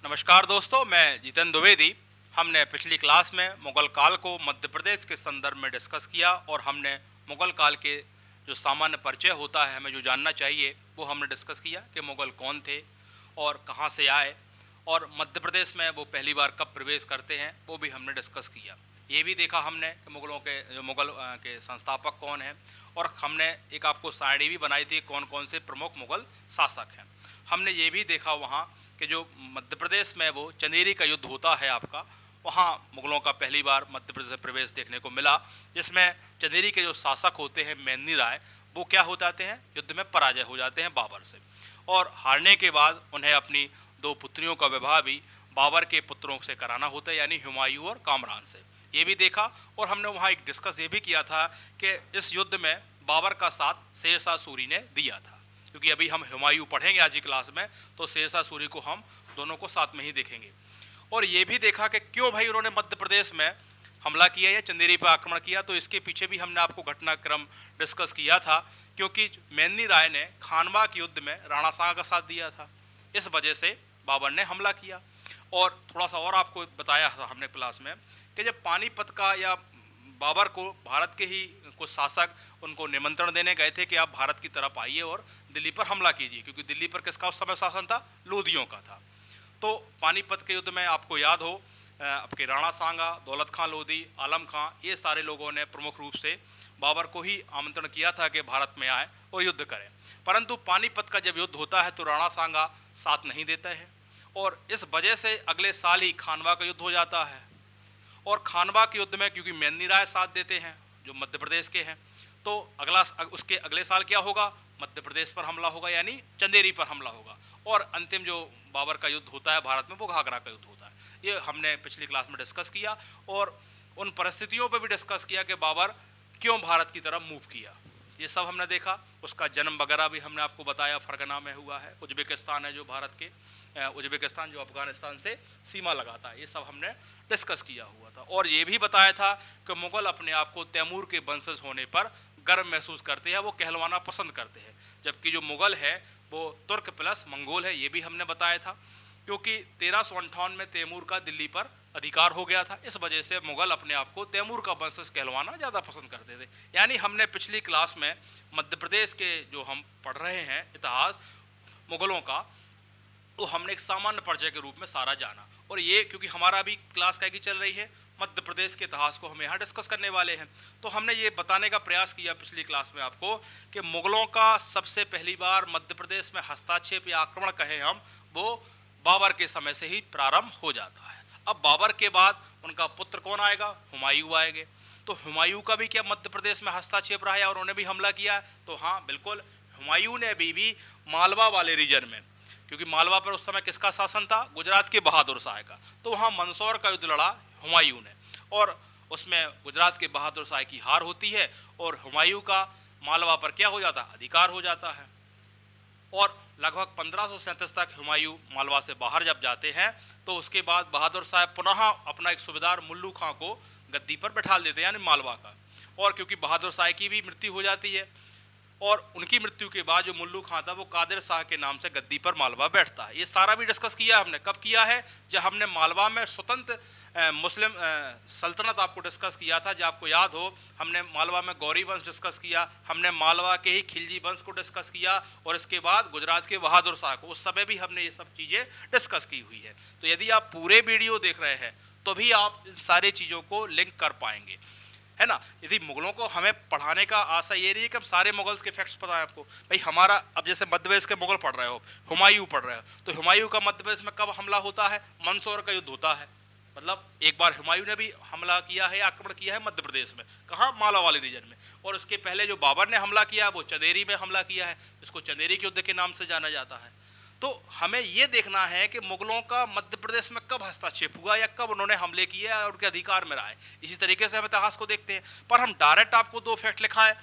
नमस्कार दोस्तों, मैं जितेंद्र द्विवेदी। हमने पिछली क्लास में मुगल काल को मध्य प्रदेश के संदर्भ में डिस्कस किया और हमने मुगल काल के जो सामान्य परिचय होता है, हमें जो जानना चाहिए वो हमने डिस्कस किया कि मुगल कौन थे और कहाँ से आए और मध्य प्रदेश में वो पहली बार कब प्रवेश करते हैं वो भी हमने डिस्कस किया। ये भी देखा हमने कि मुगलों के जो मुगल के संस्थापक कौन हैं और हमने एक आपको सारणी भी बनाई थी कौन कौन से प्रमुख मुगल शासक हैं। हमने ये भी देखा वहाँ कि जो मध्य प्रदेश में वो चंदेरी का युद्ध होता है आपका, वहाँ मुगलों का पहली बार मध्य प्रदेश में प्रवेश देखने को मिला, जिसमें चंदेरी के जो शासक होते हैं मेहंदी राय, वो क्या हो जाते हैं, युद्ध में पराजय हो जाते हैं बाबर से। और हारने के बाद उन्हें अपनी दो पुत्रियों का विवाह भी बाबर के पुत्रों से कराना होता है, यानी हुमायूं और कामरान से। ये भी देखा और हमने वहाँ एक डिस्कस ये भी किया था कि इस युद्ध में बाबर का साथ शेरशाह सूरी ने दिया था, क्योंकि अभी हम हुमायूं पढ़ेंगे आज की क्लास में, तो शेरशाह सूरी को हम दोनों को साथ में ही देखेंगे। और ये भी देखा कि क्यों भाई उन्होंने मध्य प्रदेश में हमला किया या चंदेरी पर आक्रमण किया, तो इसके पीछे भी हमने आपको घटनाक्रम डिस्कस किया था, क्योंकि मेहंदी राय ने खानवा के युद्ध में राणा सांगा का साथ दिया था, इस वजह से बाबर ने हमला किया। और थोड़ा सा और आपको बताया था हमने क्लास में कि जब पानीपत का या बाबर को भारत के ही कुछ शासक उनको निमंत्रण देने गए थे कि आप भारत की तरफ आइए और दिल्ली पर हमला कीजिए, क्योंकि दिल्ली पर किसका उस समय शासन था, लोधियों का था। तो पानीपत के युद्ध में आपको याद हो आपके राणा सांगा, दौलत खां लोधी, आलम खां, ये सारे लोगों ने प्रमुख रूप से बाबर को ही आमंत्रण किया था कि भारत में आए और युद्ध करें। परंतु पानीपत का जब युद्ध होता है तो राणा सांगा साथ नहीं देता है और इस वजह से अगले साल ही खानवा का युद्ध हो जाता है। और खानवा के युद्ध में क्योंकि मेहंदी राय साथ देते हैं जो मध्य प्रदेश के हैं, तो उसके अगले साल क्या होगा, मध्य प्रदेश पर हमला होगा, यानी चंदेरी पर हमला होगा। और अंतिम जो बाबर का युद्ध होता है भारत में वो घाघरा का युद्ध होता है। ये हमने पिछली क्लास में डिस्कस किया और उन परिस्थितियों पर भी डिस्कस किया कि बाबर क्यों भारत की तरफ मूव किया, ये सब हमने देखा। उसका जन्म वगैरह भी हमने आपको बताया, फरगना में हुआ है, उज्बेकिस्तान है जो भारत के, उज्बेकिस्तान जो अफगानिस्तान से सीमा लगाता है, ये सब हमने डिस्कस किया हुआ था। और ये भी बताया था कि मुगल अपने आप को तैमूर के वंशज होने पर गर्व महसूस करते हैं, वो कहलवाना पसंद करते हैं, जबकि जो मुगल है वो तुर्क प्लस मंगोल है, ये भी हमने बताया था। क्योंकि 1358 में तैमूर का दिल्ली पर अधिकार हो गया था, इस वजह से मुगल अपने आप को तैमूर का वंशज कहलवाना ज़्यादा पसंद करते थे। यानी हमने पिछली क्लास में मध्य प्रदेश के जो हम पढ़ रहे हैं इतिहास मुगलों का, वो हमने एक सामान्य परिचय के रूप में सारा जाना। और ये क्योंकि हमारा अभी क्लास क्या की चल रही है, मध्य प्रदेश के इतिहास को हम यहाँ डिस्कस करने वाले हैं, तो हमने ये बताने का प्रयास किया पिछली क्लास में आपको कि मुगलों का सबसे पहली बार मध्य प्रदेश में हस्तक्षेप या आक्रमण कहें हम, वो बाबर के समय से ही प्रारंभ हो जाता है। अब बाबर के बाद उनका पुत्र कौन आएगा, हुमायूं आएंगे। तो हुमायूं का भी क्या मध्य प्रदेश में हस्तक्षेप रहा है और उन्होंने भी हमला किया है? तो हाँ बिल्कुल, हुमायूं ने भी मालवा वाले रीजन में, क्योंकि मालवा पर उस समय किसका शासन था, गुजरात के बहादुर शाह का, तो वहाँ मंदसौर का युद्ध लड़ा हुमायूं ने और उसमें गुजरात के बहादुर शाह की हार होती है और हुमायूं का मालवा पर क्या हो जाता है, अधिकार हो जाता है। और लगभग 1537 तक हुमायूं मालवा से बाहर जब जाते हैं तो उसके बाद बहादुर साहब पुनः अपना एक सूबेदार मुल्लू खां को गद्दी पर बैठा देते हैं, यानी मालवा का। और क्योंकि बहादुर शाह की भी मृत्यु हो जाती है और उनकी मृत्यु के बाद जो मुल्लू खां था वो कादिर शाह के नाम से गद्दी पर मालवा बैठता है। ये सारा भी डिस्कस किया हमने। कब किया है, जब हमने मालवा में स्वतंत्र मुस्लिम सल्तनत आपको डिस्कस किया था। जब आपको याद हो, हमने मालवा में गौरी वंश डिस्कस किया, हमने मालवा के ही खिलजी वंश को डिस्कस किया और इसके बाद गुजरात के बहादुर शाह को, उस समय भी हमने ये सब चीज़ें डिस्कस की हुई है। तो यदि आप पूरे वीडियो देख रहे हैं तो भी आप इन सारी चीज़ों को लिंक कर पाएंगे, है ना। यदि मुगलों को हमें पढ़ाने का आशा ये नहीं है कि हम सारे मुगल्स के फैक्ट्स पता है आपको। भाई हमारा अब जैसे मध्य प्रदेश के मुगल पढ़ रहे हो, हुमायूं पढ़ रहे हो, तो हुमायूं का मध्य प्रदेश में कब हमला होता है, मंदसौर का युद्ध होता है। मतलब एक बार हुमायूं ने भी हमला किया है, आक्रमण किया है मध्य प्रदेश में, कहाँ, मालवा वाले रीजन में। और उसके पहले जो बाबर ने हमला किया वो चंदेरी में हमला किया है, इसको चंदेरी के युद्ध के नाम से जाना जाता है। तो हमें ये देखना है कि मुगलों का मध्य प्रदेश में कब हस्तक्षेप हुआ या कब उन्होंने हमले किए और उनके अधिकार में रहा है। इसी तरीके से हम इतिहास को देखते हैं, पर हम डायरेक्ट आपको दो फैक्ट लिखाएं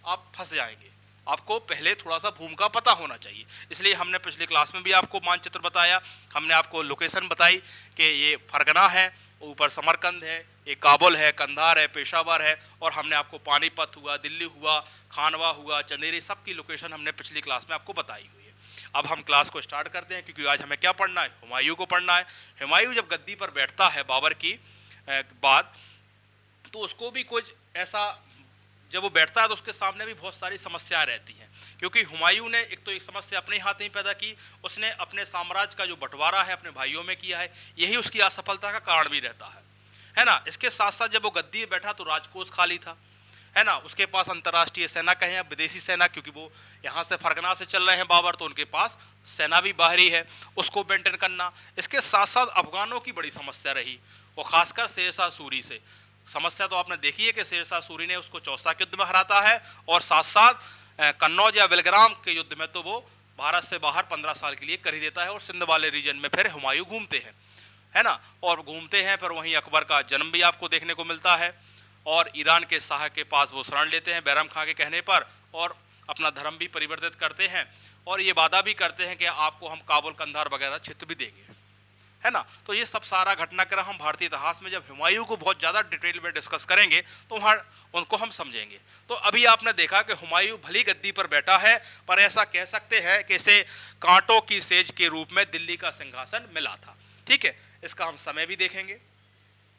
आप फंस जाएंगे। आपको पहले थोड़ा सा भूमिका पता होना चाहिए। इसलिए हमने पिछली क्लास में भी आपको मानचित्र बताया, हमने आपको लोकेशन बताई कि ये फरगना है, ऊपर समरकंद है, ये काबुल है, कंधार है, पेशावर है, और हमने आपको पानीपत हुआ, दिल्ली हुआ, खानवा हुआ, चंदेरी, सब की लोकेशन हमने पिछली क्लास में आपको बताई हुई है। अब हम क्लास को स्टार्ट करते हैं, क्योंकि आज हमें क्या पढ़ना है, हुमायूं को पढ़ना है। हुमायूं जब गद्दी पर बैठता है बाबर की बाद, तो उसको भी कुछ ऐसा, जब वो बैठता है तो उसके सामने भी बहुत सारी समस्याएं रहती हैं, क्योंकि हुमायूं ने एक तो एक समस्या अपने हाथ में पैदा की, उसने अपने साम्राज्य का जो बंटवारा है अपने भाइयों में किया है, यही उसकी असफलता का कारण भी रहता है ना। इसके साथ साथ जब वो गद्दी पर बैठा तो राजकोष खाली था, है ना। उसके पास अंतर्राष्ट्रीय सेना कहें या विदेशी सेना, क्योंकि वो यहाँ से फरगना से चल रहे हैं बाबर, तो उनके पास सेना भी बाहरी है, उसको मेंटेन करना। इसके साथ साथ अफगानों की बड़ी समस्या रही, और खासकर शेरशाह सूरी से समस्या तो आपने देखी है कि शेरशाह सूरी ने उसको चौसा के युद्ध में हराता है, और साथ साथ कन्नौज या बेलग्राम के युद्ध में तो वो भारत से बाहर 15 साल के लिए कर ही देता है, और सिंध वाले रीजन में फिर हुमायूं घूमते हैं, है ना। और घूमते हैं, फिर वहीं अकबर का जन्म भी आपको देखने को मिलता है, और ईरान के शाह के पास वो शरण लेते हैं बैरम खां के कहने पर, और अपना धर्म भी परिवर्तित करते हैं, और ये वादा भी करते हैं कि आपको हम काबुल कंधार वगैरह क्षेत्र भी देंगे, है ना। तो ये सब सारा घटनाक्रम हम भारतीय इतिहास में जब हुमायूं को बहुत ज़्यादा डिटेल में डिस्कस करेंगे तो वहाँ उनको हम समझेंगे। तो अभी आपने देखा कि हुमायूं भली गद्दी पर बैठा है, पर ऐसा कह सकते हैं कि इसे कांटों की सेज के रूप में दिल्ली का सिंहासन मिला था, ठीक है। इसका हम समय भी देखेंगे,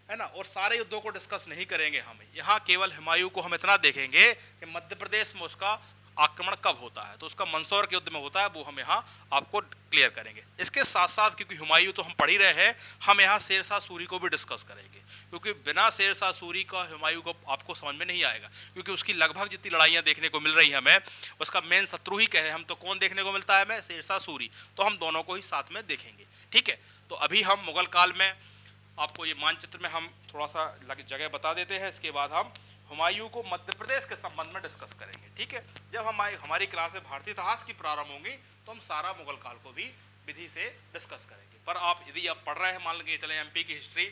है ना, और सारे युद्धों को डिस्कस नहीं करेंगे हम, यहाँ केवल हुमायूं को हम इतना देखेंगे कि मध्य प्रदेश में उसका आक्रमण कब होता है, तो उसका मंदसौर के युद्ध में होता है, वो हम यहाँ आपको क्लियर करेंगे। इसके साथ साथ, क्योंकि हुमायूं तो हम पढ़ ही रहे हैं, हम यहाँ शेरशाह सूरी को भी डिस्कस करेंगे, क्योंकि बिना शेरशाह सूरी का हुमायूं को आपको समझ में नहीं आएगा, क्योंकि उसकी लगभग जितनी लड़ाइयाँ देखने को मिल रही हैं हमें, उसका मेन शत्रु ही कहे हम तो कौन देखने को मिलता है हमें, शेरशाह सूरी। तो हम दोनों को ही साथ में देखेंगे, ठीक है। तो अभी हम मुगल काल में आपको ये मानचित्र में हम थोड़ा सा जगह बता देते हैं, इसके बाद हम हुमायूं को मध्य प्रदेश के संबंध में डिस्कस करेंगे, ठीक है। जब हमारी क्लास में भारतीय इतिहास की प्रारंभ होंगी तो हम सारा मुगल काल को भी विधि से डिस्कस करेंगे। पर आप यदि आप पढ़ रहे हैं, मान लीजिए चले एमपी की हिस्ट्री,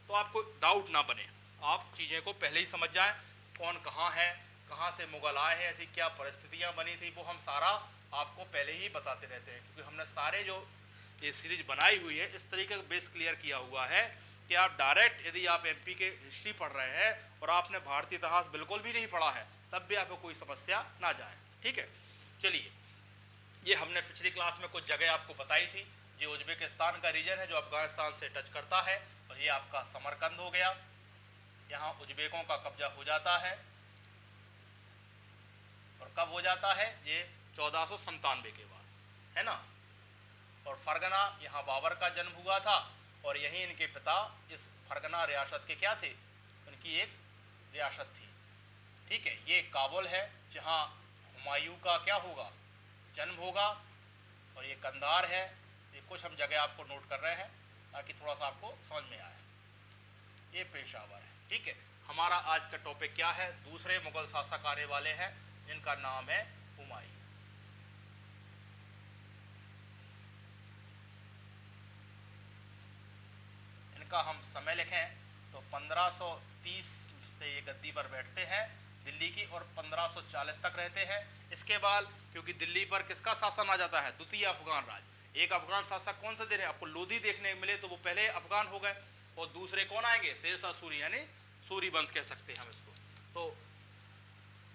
तो आपको डाउट ना बने, आप चीज़ें को पहले ही समझ जाएं, कौन कहाँ है, कहाँ से मुगल आए हैं, ऐसी क्या परिस्थितियाँ बनी थी, वो हम सारा आपको पहले ही बताते रहते हैं, क्योंकि हमने सारे जो ये सीरीज बनाई हुई है इस तरीके का बेस क्लियर किया हुआ है कि आप डायरेक्ट, यदि आप एमपी के हिस्ट्री पढ़ रहे हैं और आपने भारतीय इतिहास बिल्कुल भी नहीं पढ़ा है, तब भी आपको कोई समस्या ना जाए, ठीक है। चलिए, ये हमने पिछली क्लास में कुछ जगह आपको बताई थी। ये उज्बेकिस्तान का रीजन है जो अफगानिस्तान से टच करता है, और ये आपका समरकंद हो गया, यहाँ उज्बेकों का कब्जा हो जाता है, और कब हो जाता है, ये 1497 के बाद, है ना। और फरगना, यहाँ बाबर का जन्म हुआ था, और यही इनके पिता इस फरगना रियासत के क्या थे, उनकी एक रियासत थी, ठीक है। ये काबुल है जहाँ हुमायूं का क्या होगा, जन्म होगा, और ये कंधार है। ये कुछ हम जगह आपको नोट कर रहे हैं ताकि थोड़ा सा आपको समझ में आए। ये पेशावर है, ठीक है। हमारा आज का टॉपिक क्या है, दूसरे मुगल शासक आने वाले हैं जिनका नाम है हुमायूं। का हम समय लिखें तो 1530 से ये गद्दी पर बैठते हैं दिल्ली की, और 1540 तक रहते हैं। इसके बाद क्योंकि दिल्ली पर किसका शासन आ जाता है, द्वितीय अफगान राज। एक अफगान शासक कौन से दे रहे हैं आपको, लोधी देखने मिले तो वो पहले अफगान हो गए, और दूसरे कौन आएंगे, शेरशाह सूरी, यानी सूरी वंश कह सकते हैं हम इसको। तो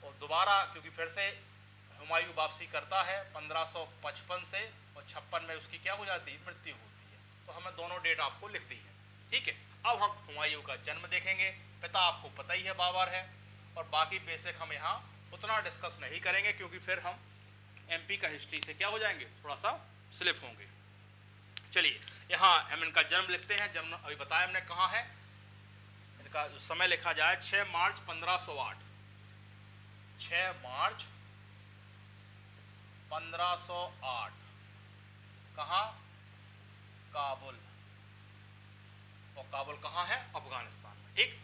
और दोबारा क्योंकि फिर से हुमायूं वापसी करता है 1555 से, और 56 में उसकी क्या हो जाती है, मृत्यु होती है। तो हमें दोनों डेट आपको लिख दी है, ठीक है। अब हम हुमायूं का जन्म देखेंगे। पिता आपको पता ही है बाबर है, और बाकी बेसिक हम यहाँ उतना डिस्कस नहीं करेंगे, क्योंकि फिर हम एमपी का हिस्ट्री से क्या हो जाएंगे, थोड़ा सा स्लिप होंगे। चलिए, यहाँ हम इनका जन्म लिखते हैं। जन्म अभी बताया हमने कहाँ है, इनका समय लिखा जाए 6 मार्च 1508। 6 मार्च 1508 कहाँ, काबुल। और काबुल कहाँ है, अफगानिस्तान में, ठीक।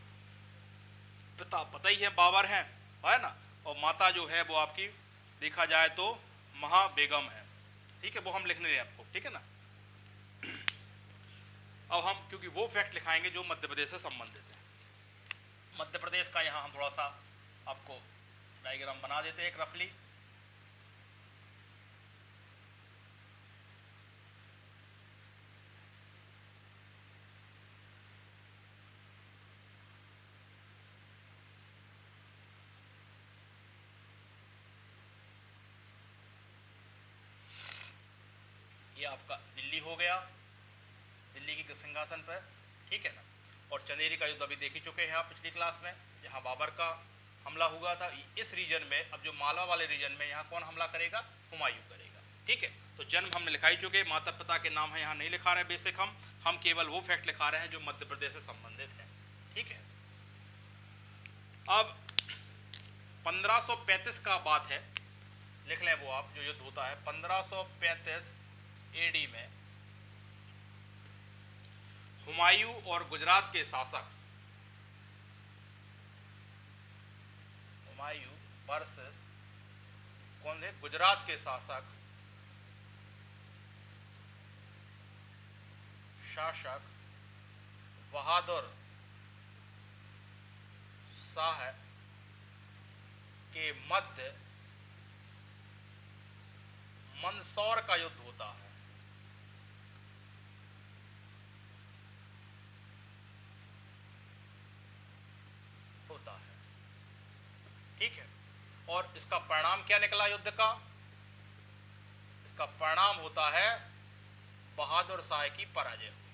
पिता पता ही है बाबर है ना, और माता जो है वो आपकी देखा जाए तो महा बेगम है, ठीक है। वो हम लिखने दें आपको, ठीक है ना। अब हम क्योंकि वो फैक्ट लिखाएंगे जो मध्य प्रदेश से संबंधित है। मध्य प्रदेश का यहाँ हम थोड़ा सा आपको डायग्राम बना देते हैं एक रफली। आपका दिल्ली हो गया, दिल्ली की सिंहासन पर, ठीक है ना। और चंदेरी का युद्ध अभी देख ही चुके हैं आप पिछली क्लास में, यहाँ बाबर का हमला हुआ था। इस रीजन में, अब जो मालवा वाले रीजन में, यहाँ कौन हमला करेगा? हुमायूं करेगा, ठीक है। तो जन्म हमने लिखा ही चुके, माता पिता के नाम है यहाँ नहीं लिखा रहे बेसिक, हम केवल वो फैक्ट लिखा रहे हैं जो मध्य प्रदेश से संबंधित है, ठीक है। अब 1535 का बात है, लिख लें वो आप, जो युद्ध होता है 1535 एडी में, हुमायूं और गुजरात के शासक, हुमायूं वर्सेस कौन थे? गुजरात के शासक बहादुर शाह के मध्य मंदसौर का युद्ध होता है। ठीक है। और इसका परिणाम क्या निकला युद्ध का? इसका परिणाम होता है बहादुर शाह की पराजय हुई।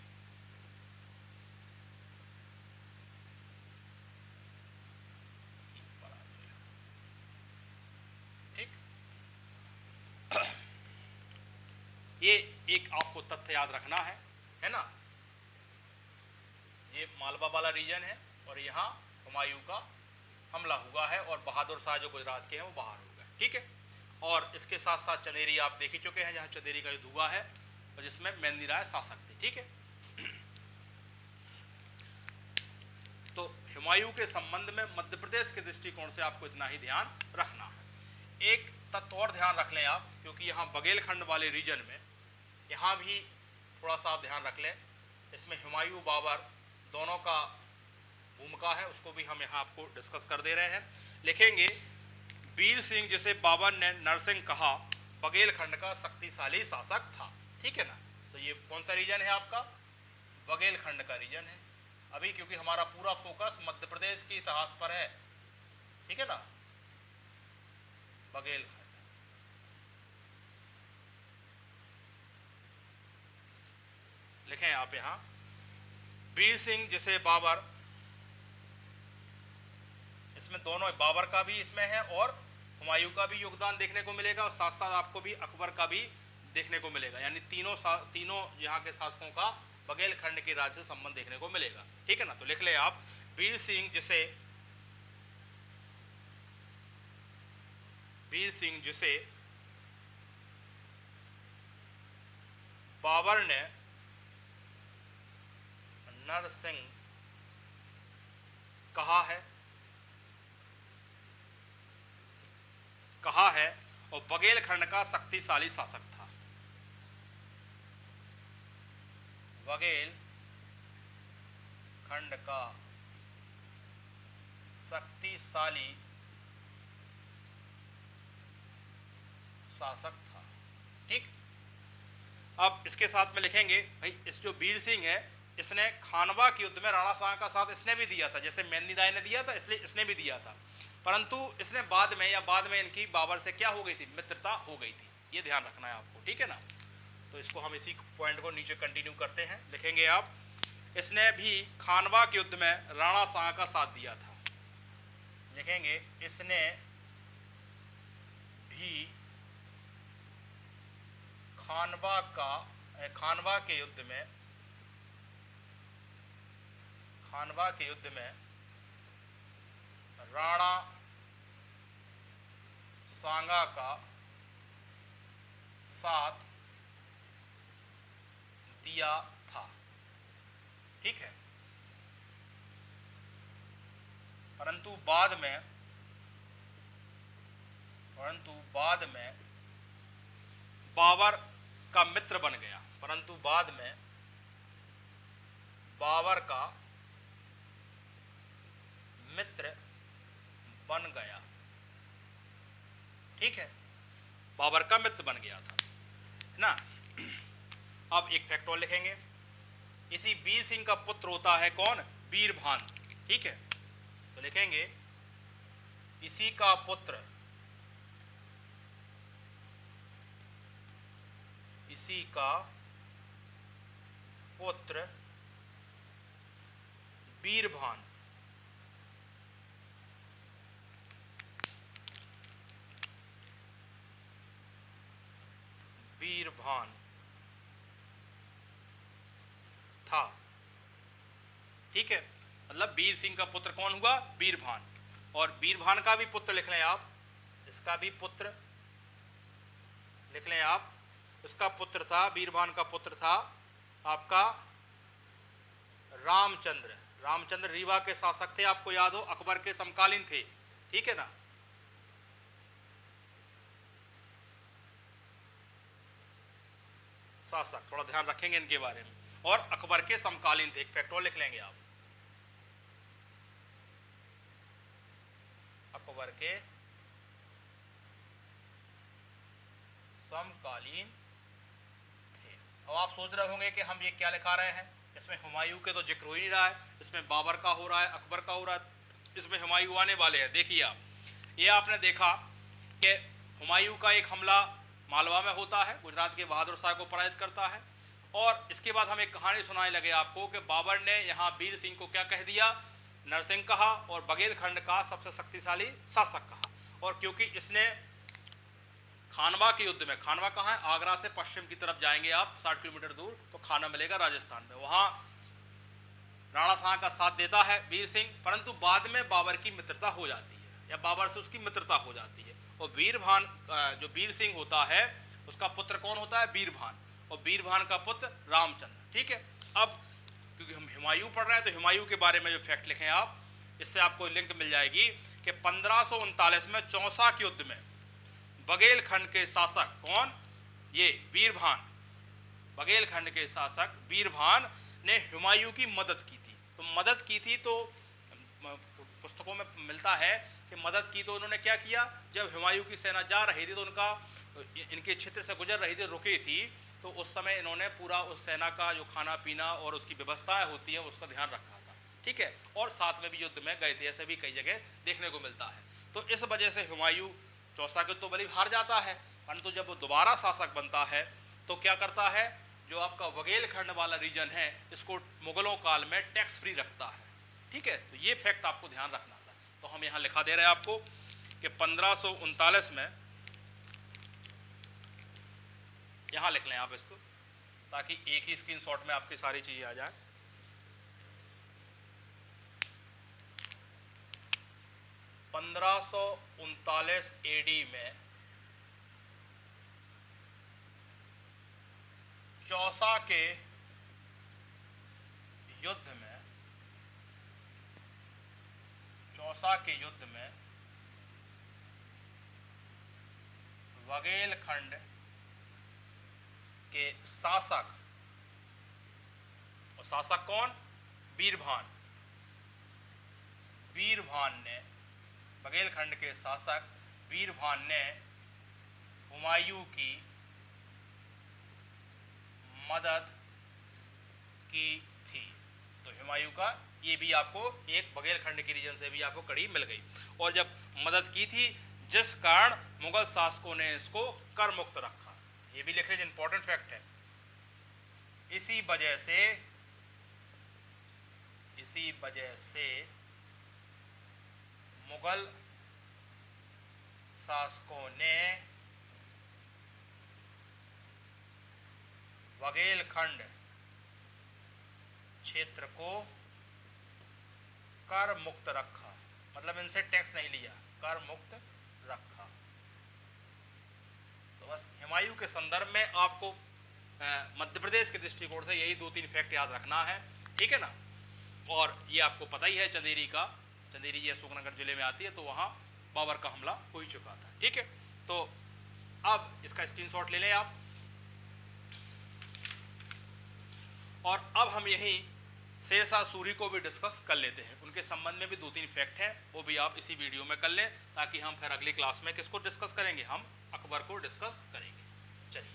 ठीक, ये एक आपको तथ्य याद रखना है ना। ये मालवा वाला रीजन है और यहाँ हुमायूं का हमला हुआ है और बहादुर शाह जो गुजरात के हैं वो बाहर हो गए, ठीक है। और इसके साथ साथ चंदेरी आप देख ही चुके हैं, जहाँ चंदेरी का युद्ध हुआ है और जिसमें मेहंदी राय शासक थे, ठीक है। तो हुमायूं के संबंध में मध्य प्रदेश के दृष्टिकोण से आपको इतना ही ध्यान रखना है। एक तत्व और ध्यान रख लें आप, क्योंकि यहाँ बघेलखंड वाले रीजन में यहाँ भी थोड़ा सा आप ध्यान रख लें। इसमें हुमायूं बाबर दोनों का भूमिका है, उसको भी हम यहाँ आपको डिस्कस कर दे रहे हैं। लिखेंगे वीर सिंह जिसे बाबर ने नरसिंह कहा, बघेलखंड का शक्तिशाली शासक था, ठीक है ना। तो ये कौन सा रीजन है आपका? बघेलखंड का रीजन है अभी, क्योंकि हमारा पूरा फोकस मध्य प्रदेश के इतिहास पर है, ठीक है ना। बघेलखंड, लिखें आप यहाँ वीर सिंह जिसे बाबर, इसमें दोनों बाबर का भी इसमें है और हुमायूं का भी योगदान देखने को मिलेगा और साथ साथ आपको भी अकबर का भी देखने को मिलेगा, यानी तीनों यहाँ के शासकों का बघेलखंड के राज्य से संबंध देखने को मिलेगा, ठीक है ना। तो लिख ले आप वीर सिंह जिसे बाबर ने नरसिंह कहा है और बघेलखंड का शक्तिशाली शासक था। बघेलखंड का शक्तिशाली शासक था, ठीक। अब इसके साथ में लिखेंगे भाई, इस जो वीर सिंह है इसने खानवा के युद्ध में राणा सांगा का साथ इसने भी दिया था, जैसे मेहंदी राय ने दिया था इसलिए इसने भी दिया था, परंतु इसने बाद में इनकी बाबर से क्या हो गई थी? मित्रता हो गई थी। ये ध्यान रखना है आपको, ठीक है ना। तो इसको हम इसी पॉइंट को नीचे कंटिन्यू करते हैं। लिखेंगे आप इसने भी खानवा के युद्ध में राणा सांगा का साथ दिया था। लिखेंगे इसने भी खानवा के युद्ध में राणा सांगा का साथ दिया था, ठीक है। परंतु बाद में बाबर का मित्र बन गया, बाबर का मित्र बन गया, ठीक है। बाबर का मित्र बन गया था ना। अब एक फैक्ट और लिखेंगे, इसी वीर सिंह का पुत्र होता है कौन? वीरभान, ठीक है। तो लिखेंगे इसी का पुत्र इसी का पुत्र बीरभान। बीरभान था। ठीक है, मतलब वीर सिंह का पुत्र कौन हुआ? बीरभान। और बीरभान का भी पुत्र लिख लें आप, इसका भी पुत्र लिख लें आप। उसका पुत्र था, बीरभान का पुत्र था आपका रामचंद्र। रामचंद्र रीवा के शासक थे, आपको याद हो, अकबर के समकालीन थे। ठीक है ना। शासक, थोड़ा ध्यान रखेंगे इनके बारे में, और अकबर के समकालीन थे। एक फैक्ट और लिख लेंगे आप, अकबर के समकालीन थे। अब आप सोच रहे होंगे कि हम ये क्या लिखा रहे हैं, इसमें हुमायूं के तो जिक्र हो ही नहीं रहा है, इसमें बाबर का हो रहा है, अकबर का हो रहा है, इसमें हुमायूं आने वाले हैं। देखिए आप, ये आपने देखा कि हुमायूं का एक हमला मालवा में होता है, गुजरात के बहादुर शाह को पराजित करता है, और इसके बाद हम एक कहानी सुनाने लगे आपको कि बाबर ने यहाँ वीर सिंह को क्या कह दिया? नरसिंह कहा, और बघेलखंड का सबसे शक्तिशाली शासक कहा। और क्योंकि इसने खानवा के युद्ध में, खानवा कहाँ है? आगरा से पश्चिम की तरफ जाएंगे आप 60 किलोमीटर दूर तो खाना मिलेगा राजस्थान में, वहां राणा साहब का साथ देता है वीर सिंह, परंतु बाद में बाबर की मित्रता हो जाती है, या बाबर से उसकी मित्रता हो जाती है। और बीरभान, जो वीर सिंह होता है, उसका पुत्र कौन होता है? बीरभान, और बीरभान का पुत्र रामचंद्र। ठीक है, अब क्योंकि हम हुमायूं पढ़ रहे हैं तो हुमायूं के बारे में जो फैक्ट लिखें आप, इससे आपको लिंक मिल जाएगी कि 1539 में चौसा के युद्ध में बघेलखंड के शासक कौन? ये बीरभान। बघेलखंड के शासक बीरभान ने हुमायूं की मदद की थी। तो मदद की थी तो पुस्तकों में मिलता है कि मदद की तो उन्होंने क्या किया, जब हुमायूं की सेना जा रही थी तो उनका, इनके क्षेत्र से गुजर रही थी, रुकी थी, तो उस समय इन्होंने पूरा उस सेना का जो खाना पीना और उसकी व्यवस्थाएं होती हैं उसका ध्यान रखा था। ठीक है, और साथ में भी युद्ध में गए थे, ऐसे भी कई जगह देखने को मिलता है। तो इस वजह से हुमायूं चौसा के तो भले हार जाता है, परंतु जब वो दोबारा शासक बनता है तो क्या करता है, जो आपका बघेलखंड वाला रीजन है इसको मुगलों काल में टैक्स फ्री रखता है। ठीक है, तो ये फैक्ट आपको ध्यान रखना था। तो हम यहाँ लिखा दे रहे हैं आपको कि 1539 में, यहाँ लिख लें आप इसको ताकि एक ही स्क्रीनशॉट में आपकी सारी चीजें आ जाए। 1539 एडी में चौसा के युद्ध में, चौसा के युद्ध में बघेलखंड के शासक, और शासक कौन? बीरभान। बीरभान ने, बघेलखंड के शासक बीरभान ने हुमायूं की मदद की थी। तो हुमायूं का ये भी आपको एक बघेलखंड के रीजन से भी आपको कड़ी मिल गई, और जब मदद की थी जिस कारण मुगल शासकों ने इसको कर मुक्त रखा। ये भी लिख लीजिए, इंपॉर्टेंट फैक्ट है। इसी वजह से मुगल शासकों ने बघेलखंड क्षेत्र को कर मुक्त रखा, मतलब इनसे टैक्स नहीं लिया, कर मुक्त रखा। तो बस हुमायूं के संदर्भ में आपको मध्य प्रदेश के दृष्टिकोण से यही 2-3 फैक्ट याद रखना है। ठीक है ना। और ये आपको पता ही है चंदेरी का, चंदेरी ये अशोकनगर जिले में आती है, तो वहाँ बाबर का हमला हो ही चुका था। ठीक है, तो अब इसका स्क्रीनशॉट ले लें आप। और अब हम यहीं शेरशाह सूरी को भी डिस्कस कर लेते हैं, उनके संबंध में भी 2-3 फैक्ट हैं, वो भी आप इसी वीडियो में कर लें, ताकि हम फिर अगली क्लास में किसको डिस्कस करेंगे, हम अकबर को डिस्कस करेंगे। चलिए,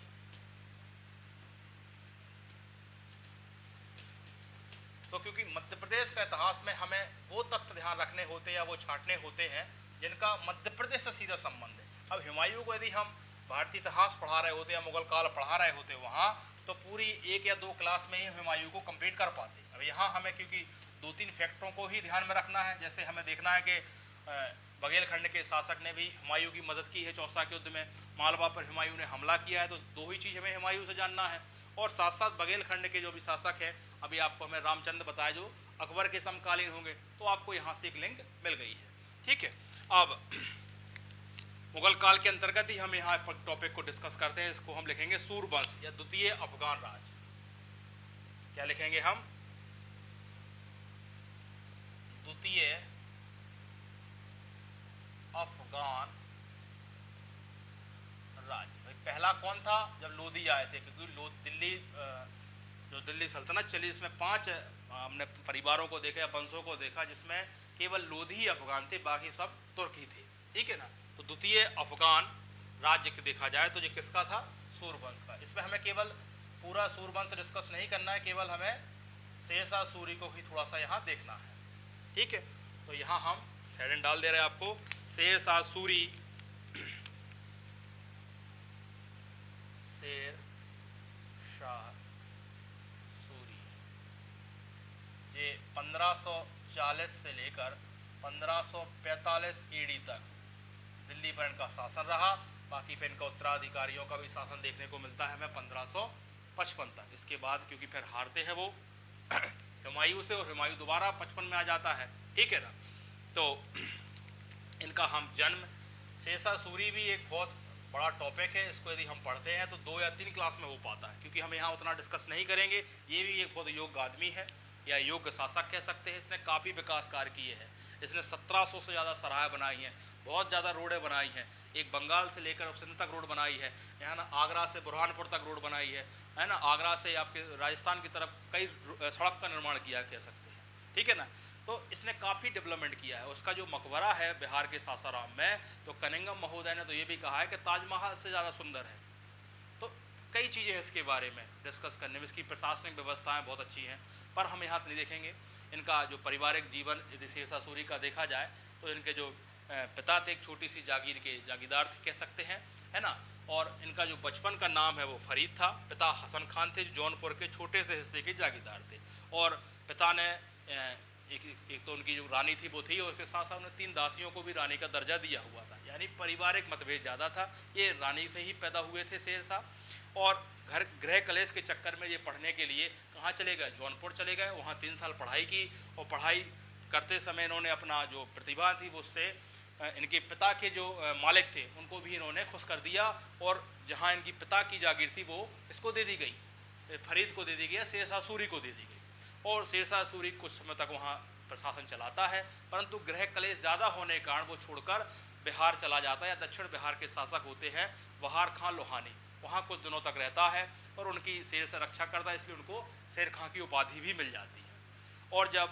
तो क्योंकि मध्य प्रदेश का इतिहास में हमें वो तथ्य ध्यान रखने होते हैं या वो छांटने होते हैं जिनका मध्य प्रदेश से सीधा संबंध है। अब हुमायूं को यदि हम भारतीय इतिहास पढ़ा रहे होते या मुगल काल पढ़ा रहे होते वहाँ, तो पूरी 1 या 2 क्लास में ही हुमायूं को कंप्लीट कर पाते। अब यहाँ हमें क्योंकि 2-3 फैक्टरों को ही ध्यान में रखना है। जैसे हमें देखना है कि बघेलखंड के शासक ने भी हुमायूं की मदद की है चौसा के युद्ध में, मालवा पर हुमायूं ने हमला किया है, तो 2 ही चीज़ हमें हुमायूं से जानना है। और साथ साथ बघेलखंड के जो भी शासक है, अभी आपको हमें रामचंद्र बताया जो अकबर के समकालीन होंगे, तो आपको यहाँ से एक लिंक मिल गई है। ठीक है, अब मुगल काल के अंतर्गत ही हम यहाँ पर टॉपिक को डिस्कस करते हैं। इसको हम लिखेंगे सूरवंश या द्वितीय अफगान राज। क्या लिखेंगे हम? द्वितीय अफगान राज। भाई पहला कौन था? जब लोधी आए थे, क्योंकि दिल्ली जो दिल्ली सल्तनत चली, इसमें 5 हमने परिवारों को देखा या वंशों को देखा, जिसमें केवल लोधी ही अफगान थे, बाकी सब तुर्की थे। ठीक है ना? तो द्वितीय अफगान राज्य देखा जाए तो ये किसका था? सूरवंश का। इसमें हमें केवल पूरा सूरवंश डिस्कस नहीं करना है, केवल हमें शेरशाह सूरी को ही थोड़ा सा यहाँ देखना है। ठीक है, तो यहाँ हम हेडिंग डाल दे रहे हैं आपको, शेरशाह सूरी, शेरशाह सूरी। ये 1540 से लेकर 1545 ईडी तक दिल्ली पर इनका शासन रहा। बाकी फिर इनका उत्तराधिकारियों का भी शासन देखने को मिलता है हमें 1555 तक। इसके बाद क्योंकि फिर हारते हैं वो हुमायूं से, और हुमायूं दोबारा 55 में आ जाता है। ठीक है ना? तो इनका हम जन्म, शेरशाह सूरी भी एक बहुत बड़ा टॉपिक है। इसको यदि हम पढ़ते हैं तो 2 या 3 क्लास में हो पाता है, क्योंकि हम यहाँ उतना डिस्कस नहीं करेंगे। ये भी एक बहुत योग्य आदमी है या योग्य शासक कह सकते हैं। इसने काफ़ी विकास कार्य किए हैं। इसने 1700 से ज़्यादा सराय बनाई हैं, बहुत ज़्यादा रोडें बनाई हैं। एक बंगाल से लेकर सिंध तक रोड बनाई है, यहाँ ना आगरा से बुरहानपुर तक रोड बनाई है ना, आगरा से आपके राजस्थान की तरफ कई सड़क का निर्माण किया कह सकते हैं। ठीक है ना? तो इसने काफ़ी डेवलपमेंट किया है। उसका जो मकबरा है बिहार के सासाराम में, तो कनिंगम महोदय ने तो ये भी कहा है कि ताजमहल से ज़्यादा सुंदर है। तो कई चीज़ें हैं इसके बारे में डिस्कस करने में। इसकी प्रशासनिक व्यवस्थाएं बहुत अच्छी हैं, पर हम यहाँ नहीं देखेंगे। इनका जो पारिवारिक जीवन यदि शेरशाह सूरी का देखा जाए तो इनके जो पिता थे एक छोटी सी जागीर के जागीरदार कह सकते हैं, है ना। और इनका जो बचपन का नाम है वो फरीद था। पिता हसन खान थे जो जौनपुर के छोटे से हिस्से के जागीरदार थे। और पिता ने एक तो उनकी जो रानी थी वो थी, और उसके साथ साथ उन्हें 3 दासियों को भी रानी का दर्जा दिया हुआ था। यानी पारिवारिक मतभेद ज़्यादा था। ये रानी से ही पैदा हुए थे शेरशाह। और घर गृह कलेश के चक्कर में ये पढ़ने के लिए कहाँ चले गए? जौनपुर चले गए। वहाँ 3 साल पढ़ाई की, और पढ़ाई करते समय इन्होंने अपना जो प्रतिभा थी वो उससे इनके पिता के जो मालिक थे उनको भी इन्होंने खुश कर दिया। और जहाँ इनकी पिता की जागीर थी वो इसको दे दी गई, फरीद को दे दी गई, शेरशाह सूरी को दे दी गई। और शेरशाह सूरी कुछ समय तक वहाँ प्रशासन चलाता है, परंतु गृह कलेश ज़्यादा होने के कारण वो छोड़कर बिहार चला जाता है। या दक्षिण बिहार के शासक होते हैं बहार खां लोहानी, वहाँ कुछ दिनों तक रहता है और उनकी शेर से रक्षा करता है, इसलिए उनको शेर खां की उपाधि भी मिल जाती है। और जब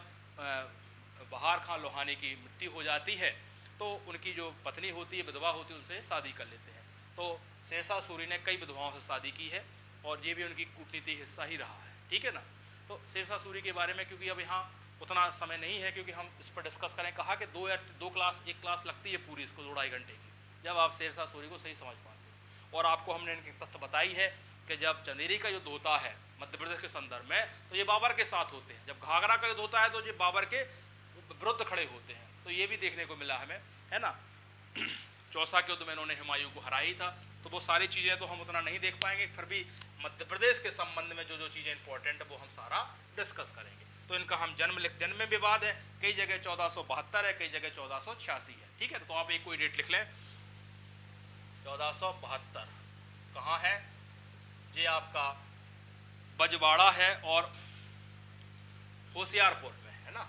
बहार खां लोहानी की मृत्यु हो जाती है तो उनकी जो पत्नी होती है, विधवा होती है, उनसे शादी कर लेते हैं। तो शेरशाह सूरी ने कई विधवाओं से शादी की है, और ये भी उनकी कूटनीति हिस्सा ही रहा है। ठीक है ना? तो शेरशाह सूरी के बारे में क्योंकि अब यहाँ उतना समय नहीं है, क्योंकि हम इस पर डिस्कस करें, कहा कि 2 क्लास 1 क्लास लगती है पूरी इसको 2-2.5 घंटे की, जब आप शेरशाह सूरी को सही समझ पाते हैं। और आपको हमने इनके तथ्य बताई है कि जब चंदेरी का युद्ध होता है मध्य प्रदेश के संदर्भ में, तो ये बाबर के साथ होते हैं। जब घाघरा का युद्ध होता है तो ये बाबर के विरुद्ध खड़े होते हैं। तो ये भी देखने को मिला हमें, है ना। चौसा के युद्ध में इन्होंने हुमायूं को हराई था। तो वो सारी चीज़ें तो हम उतना नहीं देख पाएंगे, फिर भी मध्य प्रदेश के संबंध में जो चीज़ें इंपॉर्टेंट है वो हम सारा डिस्कस करेंगे। तो इनका हम जन्म में विवाद है, कई जगह 1472 है, कई जगह 1486 है। ठीक है, तो आप एक कोई डेट लिख लें। 1472 कहाँ है? ये आपका बजवाड़ा है और होशियारपुर में, है ना,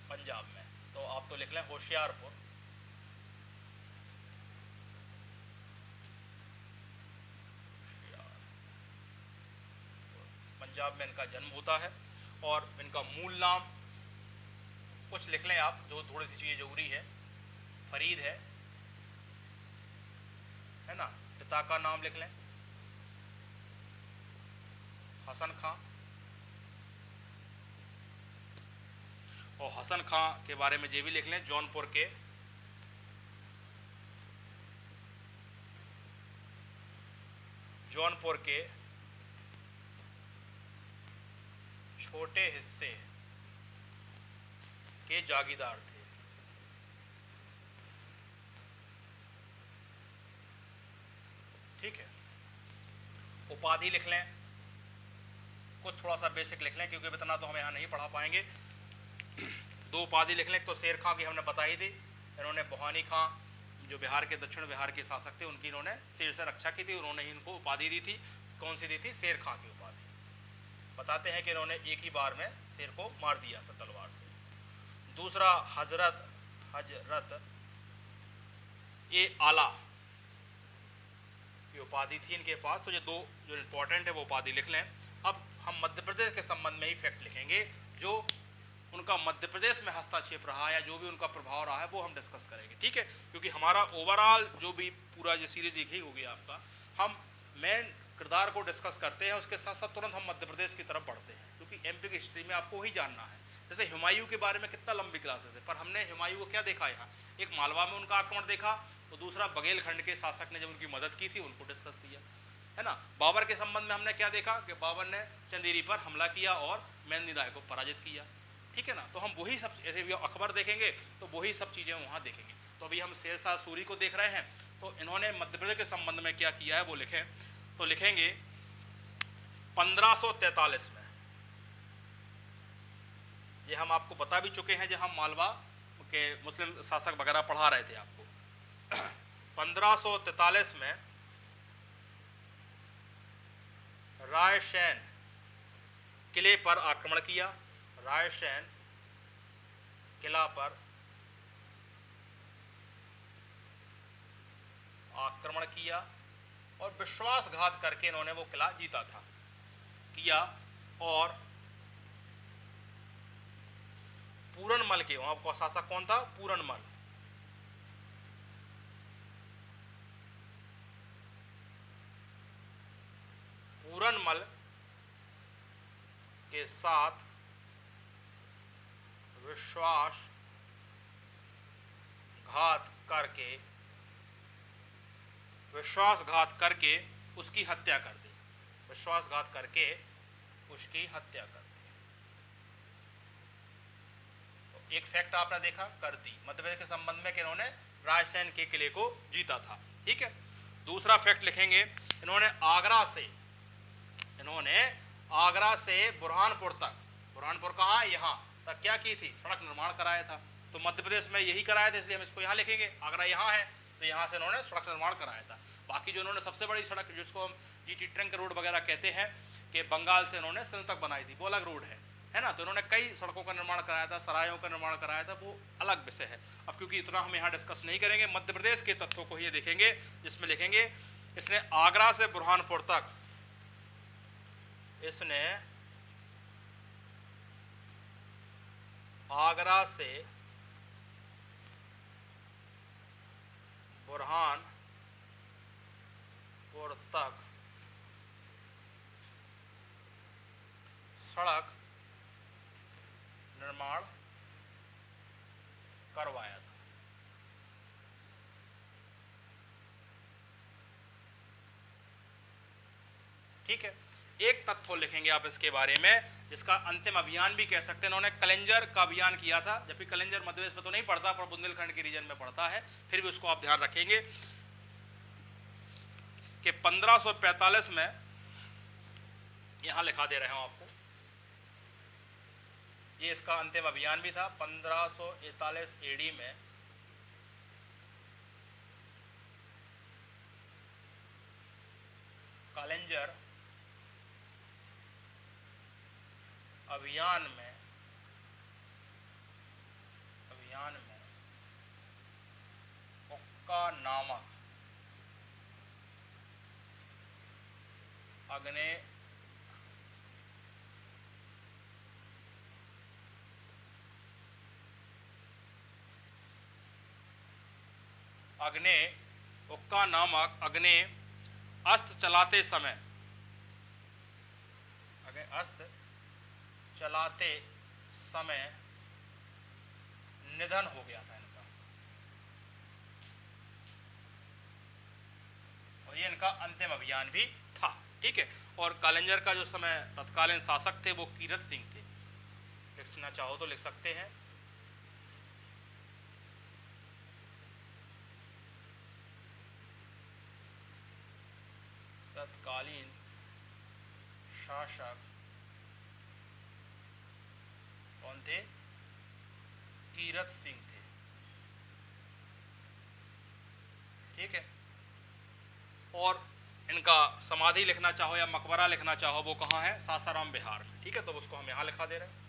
पंजाब में। तो आप तो लिख लें होशियारपुर। पंजाब में इनका जन्म होता है। और इनका मूल नाम कुछ लिख लें आप, जो थोड़ी सी चीज़ें जरूरी है। फरीद है ना। पिता का नाम लिख लें हसन खां। और हसन खां के बारे में ये भी लिख लें जौनपुर के जौनपुर के छोटे हिस्से के जागीरदार थे। ठीक है, उपाधि लिख लें, कुछ थोड़ा सा बेसिक लिख लें क्योंकि इतना तो हम यहाँ नहीं पढ़ा पाएंगे। दो उपाधि लिख लें। तो शेर खां की हमने बताई थी, इन्होंने बुहानी खां जो बिहार के दक्षिण बिहार के शासक थे उनकी इन्होंने शेर से रक्षा की थी, उन्होंने ही इनको उपाधि दी थी। कौन सी दी थी? शेर खां की उपाधि। बताते हैं कि इन्होंने एक ही बार में शेर को मार दिया था तलवार से। दूसरा हजरत ए आला ये उपाधि थी इनके पास। तो ये दो जो इंपॉर्टेंट है वो उपाधि लिख लें। अब हम मध्य प्रदेश के संबंध में ही फैक्ट लिखेंगे, जो उनका मध्य प्रदेश में हस्तक्षेप रहा या जो भी उनका प्रभाव रहा है वो हम डिस्कस करेंगे। ठीक है, क्योंकि हमारा ओवरऑल जो भी पूरा जो सीरीज एक ही हो गया आपका, हम मेन किरदार को डिस्कस करते हैं, उसके साथ साथ तुरंत हम मध्य प्रदेश की तरफ बढ़ते हैं, क्योंकि एमपी की हिस्ट्री में आपको वही जानना है। जैसे हुमायूं के बारे में कितना लंबी क्लासेस है, पर हमने हुमायूं को क्या देखा यहाँ, एक मालवा में उनका आक्रमण देखा, तो दूसरा बघेलखंड के शासक ने जब उनकी मदद की थी उनको डिस्कस किया, है ना। बाबर के संबंध में हमने क्या देखा कि बाबर ने चंदेरी पर हमला किया और मेंदी राय को पराजित किया। ठीक है ना, तो हम वही सब, ऐसे भी अकबर देखेंगे तो वही सब चीज़ें वहाँ देखेंगे। तो अभी हम शेरशाह सूरी को देख रहे हैं, तो इन्होंने मध्य प्रदेश के संबंध में क्या किया है वो लिखें। तो लिखेंगे 1543 में, ये हम आपको बता भी चुके हैं जब हम मालवा के मुस्लिम शासक वगैरह पढ़ा रहे थे आपको। 1543 में रायसेन किले पर आक्रमण किया। रायसेन किला पर आक्रमण किया और विश्वासघात करके इन्होंने वो किला जीता था किया। और पूरनमल के, वहां का शासक कौन था? पूरनमल। पूरनमल के साथ विश्वासघात करके उसकी हत्या कर दी। विश्वासघात करके उसकी हत्या कर दी। तो एक फैक्ट आपने देखा, कर दी, मध्य प्रदेश के संबंध में कि इन्होंने रायसेन के किले को जीता था। ठीक है, दूसरा फैक्ट लिखेंगे, इन्होंने आगरा से बुरहानपुर तक, बुरहानपुर कहाँ? यहाँ तक क्या की थी? सड़क निर्माण कराया था। तो मध्य प्रदेश में यही कराया था, इसलिए हम इसको यहाँ लिखेंगे। आगरा यहाँ है तो यहाँ से इन्होंने सड़क निर्माण कराया था। बाकी जो इन्होंने सबसे बड़ी सड़क जिसको हम जीटी ट्रंक रोड वगैरह कहते हैं कि बंगाल से इन्होंने सिंध तक बनाई थी, वो अलग रोड है ना। तो इन्होंने कई सड़कों का निर्माण कराया था, सरायों का निर्माण कराया था, वो अलग विषय है। अब क्योंकि इतना हम यहाँ डिस्कस नहीं करेंगे, मध्य प्रदेश के तत्वों को ही देखेंगे, जिसमें लिखेंगे इसने आगरा से बुरहानपुर तक, इसने आगरा से बुरहानपुर तक सड़क निर्माण करवाया था। ठीक है, एक तथ्य लिखेंगे आप इसके बारे में, जिसका अंतिम अभियान भी कह सकते हैं। इन्होंने कलिंजर का अभियान किया था, जबकि कलिंजर मध्य प्रदेश में तो नहीं पड़ता, पर बुंदेलखंड के रीजन में पड़ता है, फिर भी उसको आप ध्यान रखेंगे कि 1545 में, यहां लिखा दे रहे हूं आपको, ये इसका अंतिम अभियान भी था। 1541 एडी में कलिंजर अभियान में उक्का नामक अग्नि अस्त चलाते समय निधन हो गया था इनका, और ये इनका अंतिम अभियान भी था। ठीक है। और कालिंजर का जो समय तत्कालीन शासक थे वो कीरत सिंह थे। लिखना चाहो तो लिख सकते हैं। तत्कालीन शासक कौन थे? कीरत सिंह थे। ठीक है। और इनका समाधि लिखना चाहो या मकबरा लिखना चाहो वो कहाँ है? सासाराम बिहार में। ठीक है, तो उसको हम यहाँ लिखा दे रहे हैं।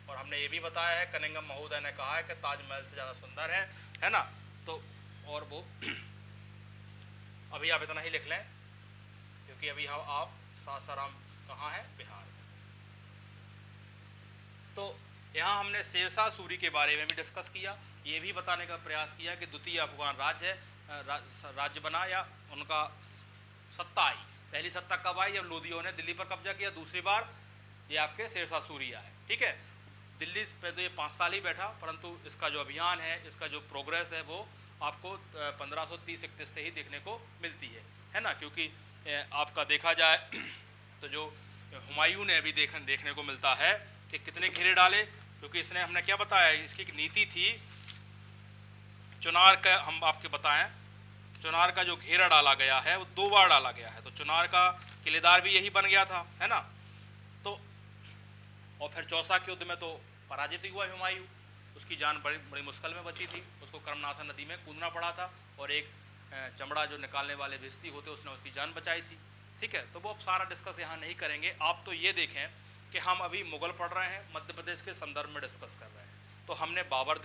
और हमने ये भी बताया है, कनिंघम महोदय ने कहा है कि ताजमहल से ज़्यादा सुंदर है ना। तो और वो अभी आप इतना ही लिख लें, क्योंकि अभी हम आप सासाराम कहाँ है? बिहार में। तो यहाँ हमने शेरशाह सूरी के बारे में भी डिस्कस किया। ये भी बताने का प्रयास किया कि द्वितीय अफगान राज्य बना या उनका सत्ता आई। पहली सत्ता कब आई? जब लोदियों ने दिल्ली पर कब्जा किया। दूसरी बार ये आपके शेरशाह सूरी आए। ठीक है, दिल्ली पे तो ये 5 साल ही बैठा, परंतु इसका जो अभियान है, इसका जो प्रोग्रेस है, वो आपको 1530-31 से ही देखने को मिलती है ना। क्योंकि आपका देखा जाए तो जो हुमायूं ने अभी देखने को मिलता है कि कितने घेरे डाले, क्योंकि इसने हमने क्या बताया, इसकी एक नीति थी चुनार का। हम आपके बताएं, चुनार का जो घेरा डाला गया है वो 2 बार डाला गया है। तो चुनार का किलेदार भी यही बन गया था, है ना। तो और फिर चौसा के युद्ध में तो पराजित हुआ हुमायूं, उसकी जान बड़ी मुश्किल में बची थी। उसको कर्मनाशा नदी में कूदना पड़ा था और एक चमड़ा जो निकालने वाले भिस्ती होते उसने उसकी जान बचाई थी। ठीक है, तो वो अब सारा डिस्कस यहाँ नहीं करेंगे। आप तो ये देखें कि हम अभी मुगल पढ़ रहे हैं, मध्य प्रदेश के संदर्भ में डिस्कस कर रहे हैं। तो हमने बाबर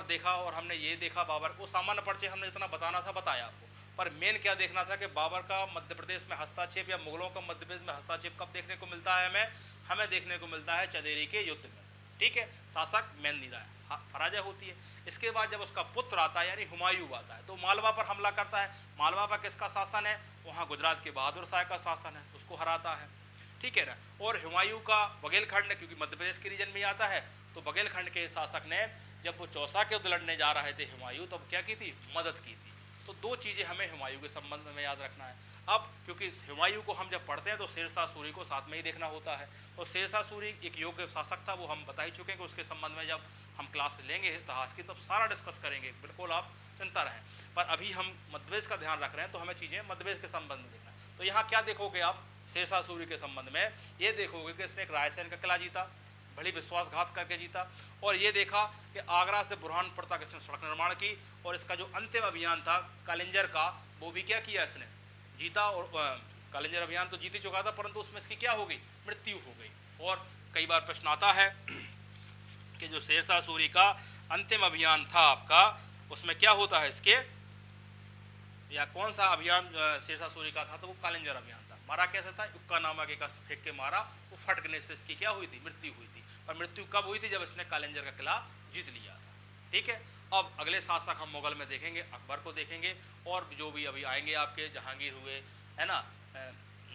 देखा और हमने ये देखा, बाबर को सामान्य परिचय हमने जितना बताना था बताया आपको, पर मेन क्या देखना था कि बाबर का मध्य प्रदेश में हस्तक्षेप या मुगलों का मध्य प्रदेश में हस्तक्षेप कब देखने को मिलता है? हमें देखने को मिलता है चंदेरी के युद्ध में। ठीक है, शासक मेंदिनी राय पराजय होती है। इसके बाद जब उसका पुत्र आता है यानी हुमायूं आता है, तो मालवा पर हमला करता है। मालवा पर किसका शासन है? वहाँ गुजरात के बहादुर शाह का शासन है, उसको हराता है। ठीक है ना। और हुमायूं का बघेलखंड, क्योंकि मध्य प्रदेश के रीजन में आता है, तो बघेलखंड के शासक ने जब वो चौसा के युद्ध लड़ने जा रहे थे हुमायूं, तब क्या की थी? मदद की थी। तो 2 चीज़ें हमें हुमायूं के संबंध में याद रखना है। अब क्योंकि हुमायूं को हम जब पढ़ते हैं तो शेरशाह सूरी को साथ में ही देखना होता है। और शेरशाह सूरी एक योग्य शासक था, वो हम बता ही चुके हैं कि उसके संबंध में जब हम क्लास लेंगे इतिहास की तब सारा डिस्कस करेंगे, बिल्कुल आप चिंता रहें। पर अभी हम मध्यप्रदेश का ध्यान रख रहे हैं, तो हमें चीज़ें मध्यप्रदेश के संबंध में देखना है। तो यहाँ क्या देखोगे आप शेरशाह सूरी के संबंध में? ये देखोगे कि इसने एक रायसेन का किला जीता, बड़ी विश्वासघात करके जीता। और ये देखा कि आगरा से बुरहानपुर तक इसने सड़क निर्माण की। और इसका जो अंतिम अभियान था कालिंजर का, वो भी क्या किया इसने? जीता। और कालिंजर अभियान तो जीत ही चुका था, परंतु उसमें इसकी क्या हो गई? मृत्यु हो गई। और कई बार प्रश्न आता है कि जो शेरशाह सूरी का अंतिम अभियान था आपका, उसमें क्या होता है इसके, या कौन सा अभियान शेरशाह सूरी का था? तो वो कालिंजर अभियान था। मारा कैसे था? उक्का नामक एक फेंक के मारा, वो फटने से इसकी क्या हुई थी? मृत्यु हुई थी। और मृत्यु कब हुई थी? जब इसने कालिंजर का किला जीत लिया था। ठीक है। अब अगले शासक हम मुगल में देखेंगे, अकबर को देखेंगे, और जो भी अभी आएंगे आपके जहांगीर हुए, है ना,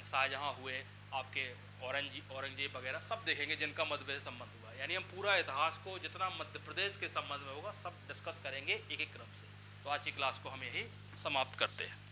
शाहजहां हुए, आपके औरंगजेब वगैरह सब देखेंगे जिनका मध्य प्रदेश संबंध हुआ। यानी हम पूरा इतिहास को जितना मध्य प्रदेश के संबंध में होगा सब डिस्कस करेंगे एक एक क्रम से। तो आज की क्लास को हम यही समाप्त करते हैं।